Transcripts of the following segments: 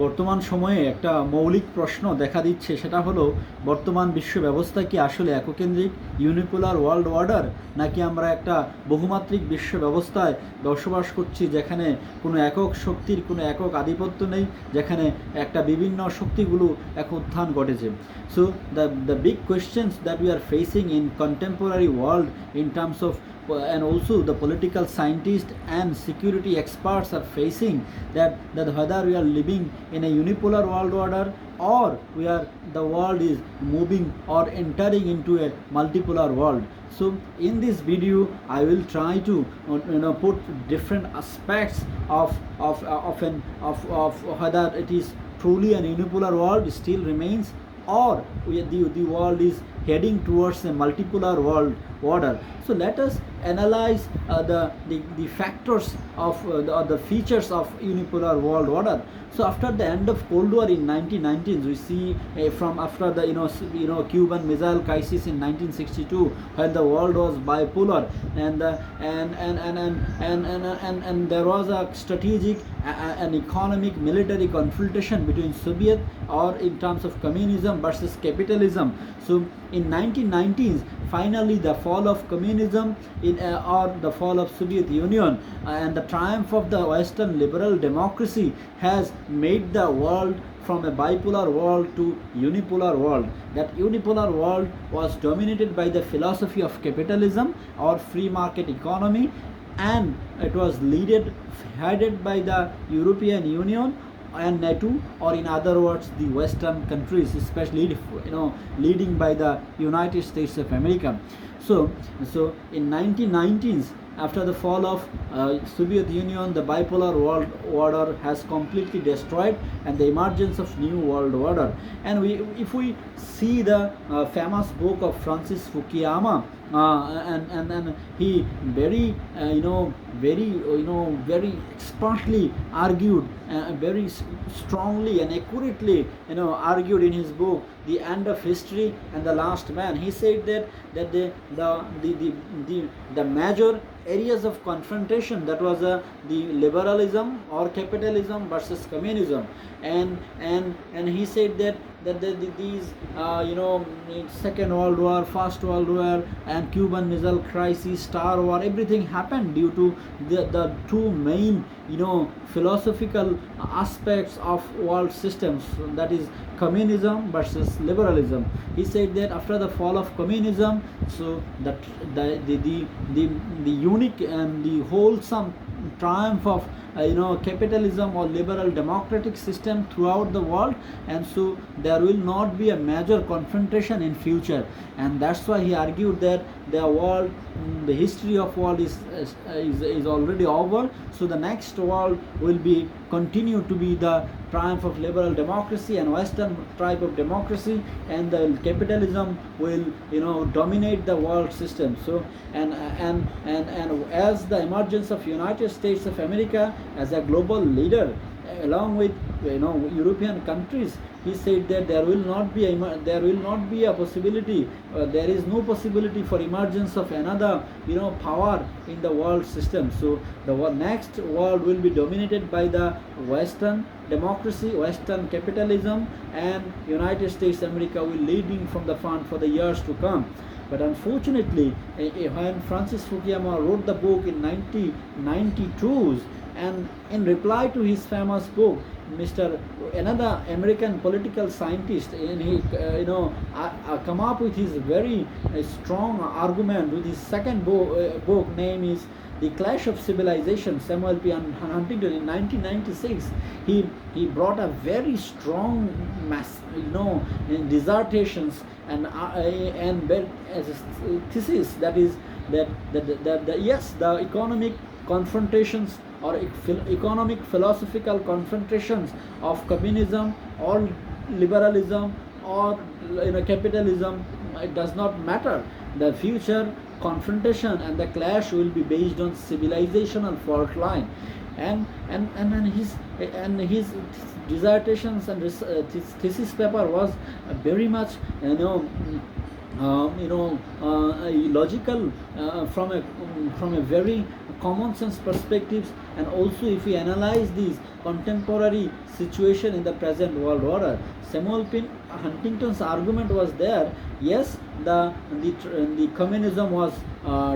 বর্তমান সময়ে একটা মৌলিক প্রশ্ন দেখা দিচ্ছে, সেটা হলো বর্তমান বিশ্ব ব্যবস্থা কি আসলে এককেন্দ্রিক ইউনিপোলার ওয়ার্ল্ড অর্ডার, নাকি আমরা একটা বহুমাত্রিক বিশ্ব ব্যবস্থায় বসবাস করছি যেখানে কোনো একক শক্তির কোনো একক আধিপত্য নেই, যেখানে একটা বিভিন্ন শক্তিগুলো এক উত্থান ঘটেছে। So the big questions that we are facing in contemporary world in terms of and also the political scientists and security experts are facing that whether we are living in a unipolar world order or the world is moving or entering into a multipolar world. So in this video I will try to put different aspects of whether it is truly an unipolar world still remains, or the world is heading towards a multipolar world order. So let us analyze the factors of the features of unipolar world order. So after the end of Cold War in 1990s, we see from after the Cuban Missile Crisis in 1962, when the world was bipolar, and there was a strategic an economic military confrontation between Soviet, or in terms of communism versus capitalism. So in 1990s, finally the fall of communism or the fall of Soviet Union and the triumph of the Western liberal democracy has made the world from a bipolar world to unipolar world. That unipolar world was dominated by the philosophy of capitalism or free market economy, and it was headed by the European Union and NATO, or in other words the Western countries, especially leading by the United States of America. So in 1990s, after the fall of Soviet Union, the bipolar world order has completely destroyed, and the emergence of new world order. And if we see the famous book of Francis Fukuyama, and he very very expertly argued, very strongly and accurately argued in his book The End of History and the Last Man. He said that the major areas of confrontation, that was the liberalism or capitalism versus communism, and he said that these Second World War, First World War, and Cuban Missile Crisis, Star War, everything happened due to the two main philosophical aspects of world systems, that is communism versus liberalism. He said that after the fall of communism, so that the unique and the wholesome triumph of capitalism or liberal democratic system throughout the world, and so there will not be a major confrontation in future. And that's why he argued that the history of world is already over. So the next world will be continue to be the triumph of liberal democracy and Western type of democracy, and the capitalism will dominate the world system. So and as the emergence of United States of America as a global leader, along with European countries, he said that there will not be a possibility, there is no possibility for emergence of another power in the world system. So the next world will be dominated by the Western democracy, Western capitalism, and United States America will leading from the front for the years to come. But unfortunately, when Francis Fukuyama wrote the book in 1992s, and in reply to his famous book, another American political scientist, and he come up with his very strong argument with his second book name is The Clash of Civilization, Samuel P. Huntington. In 1996, he brought a very strong dissertations and as a thesis, that is that yes, the economic confrontations or economic philosophical confrontations of communism or liberalism or capitalism, it does not matter. The future confrontation and the clash will be based on civilizational fault line. And his dissertations and his thesis paper was very much logical from a very common sense perspectives, and also if we analyze these contemporary situation in the present world order, Samuel Huntington's argument was there. Yes, the communism was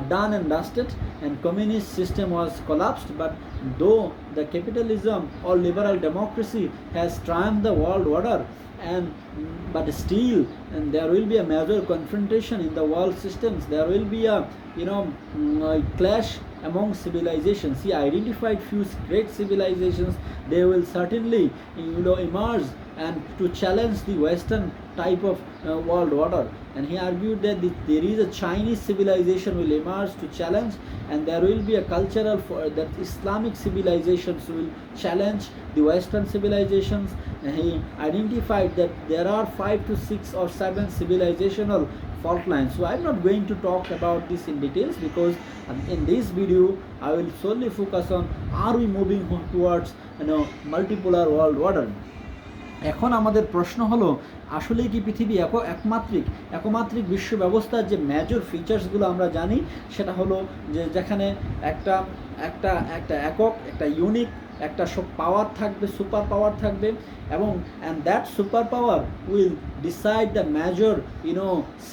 done and dusted, and communist system was collapsed, but though the capitalism or liberal democracy has triumphed the world order, and but still, and there will be a major confrontation in the world systems. There will be a clash among civilizations. He identified few great civilizations. They will certainly emerge and to challenge the Western type of world order. And he argued that there is a Chinese civilization will emerge to challenge, and there will be a cultural that Islamic civilizations will challenge the Western civilizations. And he identified that there are 5 to 6 or 7 civilizational fault lines. So I'm not going to talk about this in details, because in this video I will solely focus on, are we moving towards multipolar world order. এখন আমাদের প্রশ্ন হলো, আসলে কি পৃথিবী একমাত্রিক বিশ্ব ব্যবস্থার যে মেজর ফিচার্সগুলো আমরা জানি, সেটা হলো যে যেখানে একটা একটা একটা একক, একটা ইউনিক একটা পাওয়ার থাকবে, সুপার পাওয়ার থাকবে, এবং and that super power will decide the major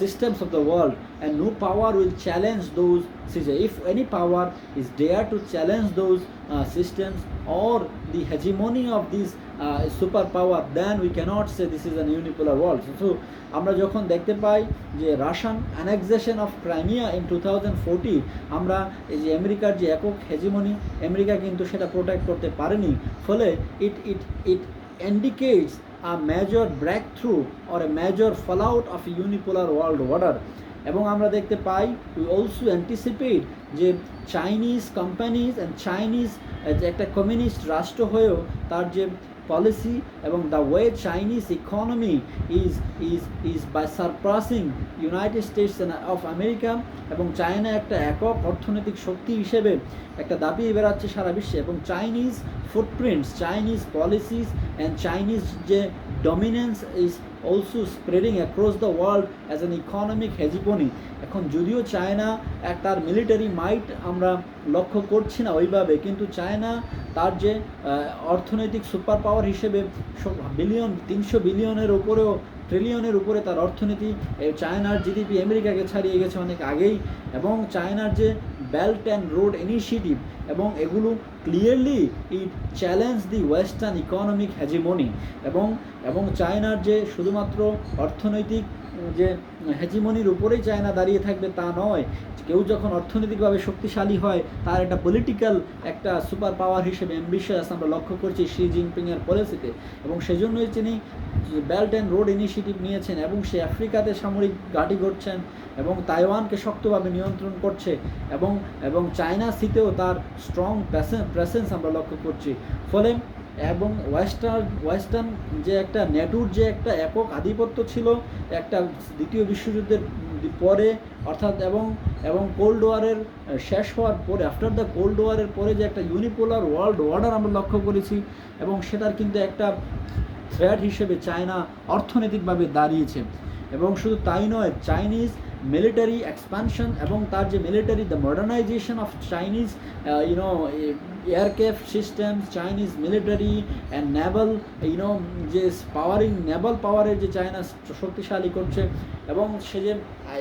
systems of the world, and no power will challenge those systems. If any power is dare to challenge those systems or the hegemony of this super power, then we cannot say this is an unipolar world. So আমরা যখন দেখতে পাই যে Russian annexation of Crimea in 2014, আমরা এই যে আমেরিকার যে একক হেজিমনি, আমেরিকা কিন্তু সেটা প্রোটেক্ট করতে পারেনি, ফলে it indicates a major breakthrough or a major fallout of a unipolar world order. এবং আমরা দেখতে পাই, we also anticipate যে চাইনিজ কোম্পানিজ অ্যান্ড চাইনিজ একটা কমিউনিস্ট রাষ্ট্র হয়েও তার যে policy এবং the way Chinese economy is by surpassing United States of America, এবং চায়না একটা একক অর্থনৈতিক শক্তি হিসেবে একটা দাবি বেরাচ্ছে সারা বিশ্বে, এবং Chinese footprints, Chinese policies and Chinese যে dominance is also spreading across the world as an economic hegemony. এখন যদিও চায়না তার মিলিটারি মাইট আমরা লক্ষ্য করছি না ওইভাবে, কিন্তু চায়না তার যে অর্থনৈতিক সুপার পাওয়ার হিসেবে বিলিয়ন 300 বিলিয়নের উপরেও, ট্রিলিয়নের উপরে তার অর্থনীতি, চায়নার জিডিপি আমেরিকাকে ছাড়িয়ে গেছে অনেক আগেই, এবং চায়নার যে বেল্ট অ্যান্ড রোড ইনিশিয়েটিভ, এবং এগুলো ক্লিয়ারলি ইট চ্যালেঞ্জ দি ওয়েস্টার্ন ইকোনমিক হেজিমনি, এবং চায়নার যে শুধুমাত্র অর্থনৈতিক যে হেজিমনির উপরেই চায়না দাঁড়িয়ে থাকবে তা নয়, কেউ যখন অর্থনৈতিকভাবে শক্তিশালী হয় তার একটা পলিটিক্যাল একটা সুপার পাওয়ার হিসেবে অ্যাম্বিশাস আমরা লক্ষ্য করছি শি জিনপিংয়ের পলিসিতে, এবং সেজন্যই তিনি বেল্ট অ্যান্ড রোড ইনিশিয়েটিভ নিয়েছেন, এবং সে আফ্রিকাতে সামরিক ঘাঁটি গড়ছেন, এবং তাইওয়ানকে শক্তভাবে নিয়ন্ত্রণ করছে, এবং চায়না সিতেও তার স্ট্রং প্রেসেন্স আমরা লক্ষ্য করছি। ফলে এবং ওয়েস্টার্ন যে একটা নেটোর যে একটা একক আধিপত্য ছিল একটা দ্বিতীয় বিশ্বযুদ্ধের পরে, অর্থাৎ এবং কোল্ড ওয়ারের শেষ হওয়ার পরে, আফটার দ্য কোল্ড ওয়ারের পরে যে একটা ইউনিপোলার ওয়ার্ল্ড অর্ডার আমরা লক্ষ্য করেছি, এবং সেটার কিন্তু একটা থ্রেট হিসেবে চায়না অর্থনৈতিকভাবে দাঁড়িয়েছে। এবং শুধু তাই নয়, চাইনিজ মিলিটারি এক্সপানশন এবং তার যে military the modernisation of Chinese aircraft systems, Chinese military and Naval যে নেভাল পাওয়ারের যে চায়না শক্তিশালী করছে, এবং সে যে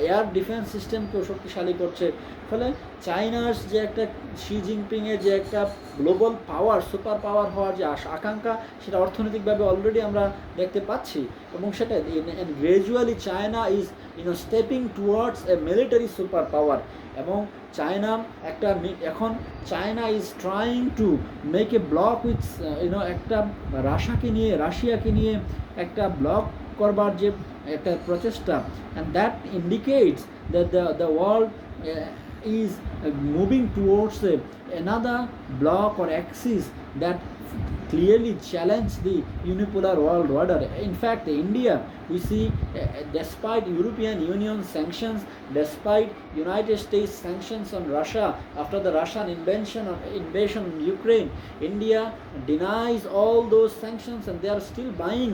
এয়ার ডিফেন্স সিস্টেমকেও শক্তিশালী করছে। ফলে চায়নার যে একটা শি জিনপিংয়ের যে একটা গ্লোবাল পাওয়ার, সুপার পাওয়ার হওয়ার যে আকাঙ্ক্ষা, সেটা অর্থনৈতিকভাবে অলরেডি আমরা দেখতে পাচ্ছি, এবং সেটা gradually China is stepping towards A military super power. এবং চায়না এখন China is trying to make a block with একটা রাশিয়াকে নিয়ে একটা ব্লক করবার যে একটা প্রচেষ্টা, and that indicates that the world is moving towards another block or axis that clearly challenged the unipolar world order. In fact, India, we see, despite European Union sanctions, despite United States sanctions on Russia after the Russian invasion in Ukraine, India denies all those sanctions, and they are still buying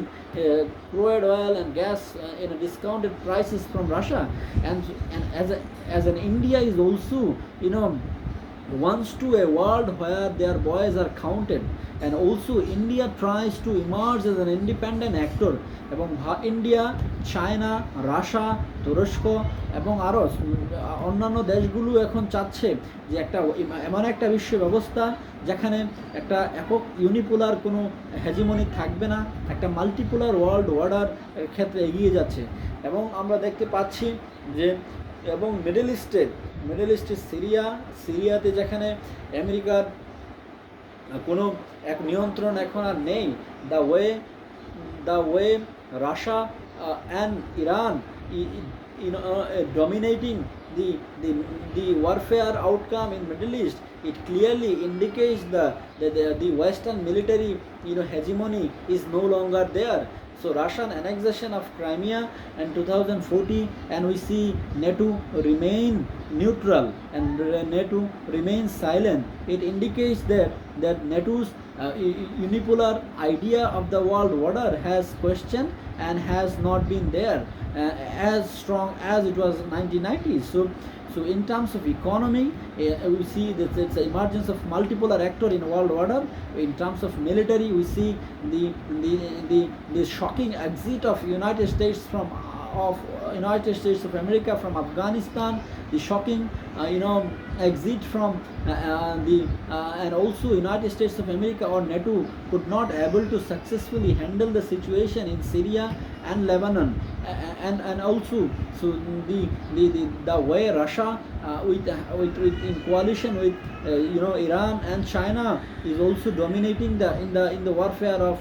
crude oil and gas in a discounted prices from Russia. And as an India is also, wants to a world where their boys are counted, and also India tries to emerge as an independent actor, এবং India, China, Russia, তুরস্ক এবং আরও অন্যান্য দেশগুলো এখন চাচ্ছে যে এমন একটা বিশ্ব ব্যবস্থা যেখানে একটা একক ইউনিপোলার কোনো হেজিমনি থাকবে না, একটা মাল্টিপোলার ওয়ার্ল্ড অর্ডার ক্ষেত্রে এগিয়ে যাচ্ছে। এবং আমরা দেখতে পাচ্ছি যে এবং মিডল ইস্টে সিরিয়াতে যেখানে আমেরিকার কোনো এক নিয়ন্ত্রণ এখন আর নেই, the way Russia and Iran dominating the warfare outcome in Middle East, it clearly indicates the Western military hegemony is no longer there. So Russian annexation of Crimea in 2014, and we see NATO remain neutral and NATO remains silent. It indicates that NATO's unipolar idea of the world order has questioned and has not been there as strong as it was in 1990s. So in terms of economy, we see that it's the emergence of multipolar actor in world order. In terms of military, we see the shocking exit of United States of America from Afghanistan, the shocking exit from and also United States of America or NATO could not able to successfully handle the situation in Syria and Lebanon, and also so the way Russia with in coalition with Iran and China is also dominating in the warfare of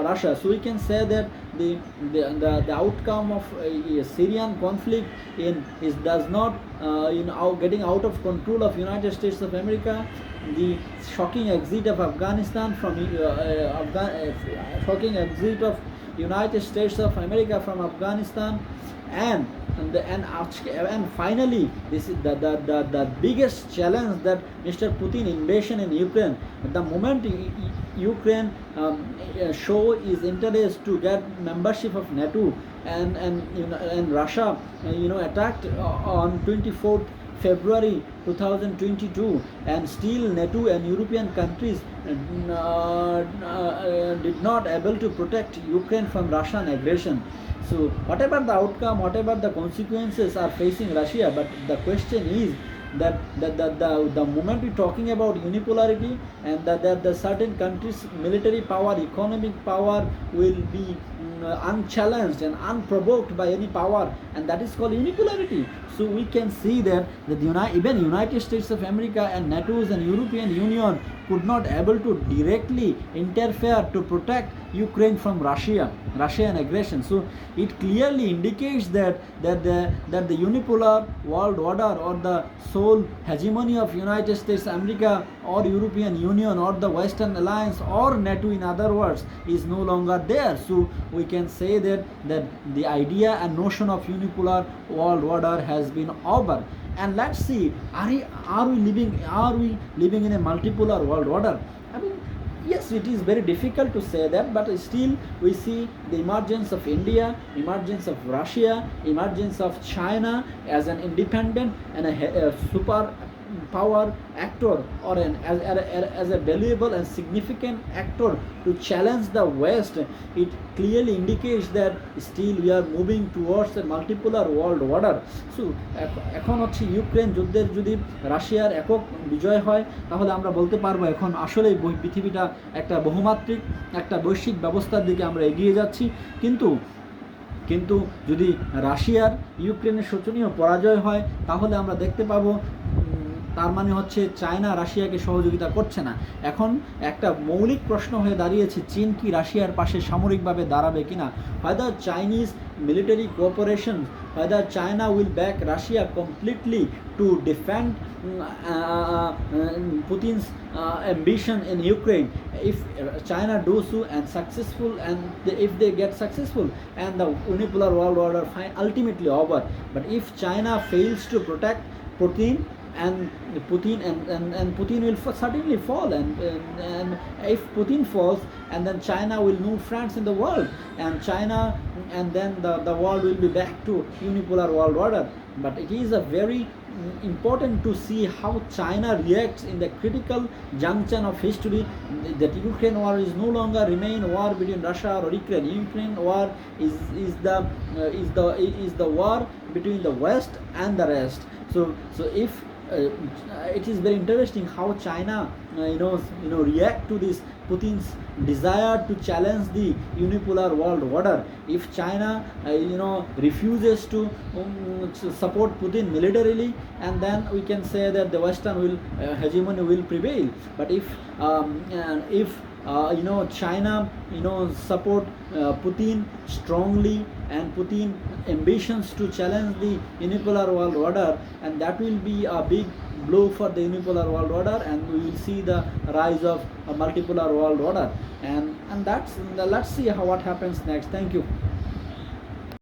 Russia. So we can say that the outcome of Syrian conflict does not getting out of control of United States of America, the shocking exit of Afghanistan from shocking exit of United States of America from Afghanistan, and finally this is the biggest challenge that Mr. Putin invasion in Ukraine. The moment Ukraine show his interest to get membership of NATO, and Russia attacked on 24th February 2022, and still NATO and European countries did not able to protect Ukraine from Russian aggression. So whatever the outcome, whatever the consequences are facing Russia, but the question is that the moment we're talking about unipolarity, and that the certain countries' military power, economic power will be unchallenged and unprovoked by any power, and that is called unipolarity. So we can see that even United States of America and NATO's and European Union could not able to directly interfere to protect Ukraine from Russian aggression. So it clearly indicates that the unipolar world order, or the sole hegemony of United States of America or European Union or the Western Alliance or NATO, in other words, is no longer there. So we can say that the idea and notion of unipolar world order has been over. And let's see, are we living in a multipolar world order? I mean, yes, it is very difficult to say that, but still we see the emergence of India, emergence of Russia, emergence of China as an independent and a super power actor, or as a valuable and significant actor to challenge the West. It clearly indicates that still we are moving towards a multipolar world order. So এখন হচ্ছে Ukraine যুদ্ধের যদি রাশিয়ার একক বিজয় হয়, তাহলে আমরা বলতে পারবো এখন আসলেই পৃথিবীটা একটা বহুমাত্রিক একটা বৈশ্বিক ব্যবস্থার দিকে আমরা এগিয়ে যাচ্ছি। কিন্তু যদি রাশিয়ার ইউক্রেনের শোচনীয় পরাজয় হয়, তাহলে আমরা দেখতে পাবো তার মানে হচ্ছে চায়না রাশিয়াকে সহযোগিতা করছে না। এখন একটা মৌলিক প্রশ্ন হয়ে দাঁড়িয়েছে, চীন কি রাশিয়ার পাশে সামরিকভাবে দাঁড়াবে কিনা? whether Chinese military cooperation, whether China will back Russia completely to defend Putin's ambition in Ukraine. If China do so and successful, and if they get successful, and the unipolar world order ultimately over. But if China fails to protect Putin, and Putin will certainly fall, and if Putin falls, and then China will lose friends in the world, and China, and then the world will be back to unipolar world order. But it is a very important to see how China reacts in the critical junction of history, that Ukraine war is no longer remain war between Russia or Ukraine. Ukraine war is the war between the West and the rest. So if it is very interesting how China react to this Putin's desire to challenge the unipolar world order. If China refuses to support Putin militarily, and then we can say that the Western hegemony will prevail. But if China support Putin strongly, and Putin ambitions to challenge the unipolar world order, and that will be a big blow for the unipolar world order, and we will see the rise of a multipolar world order, and let's see what happens next. Thank you.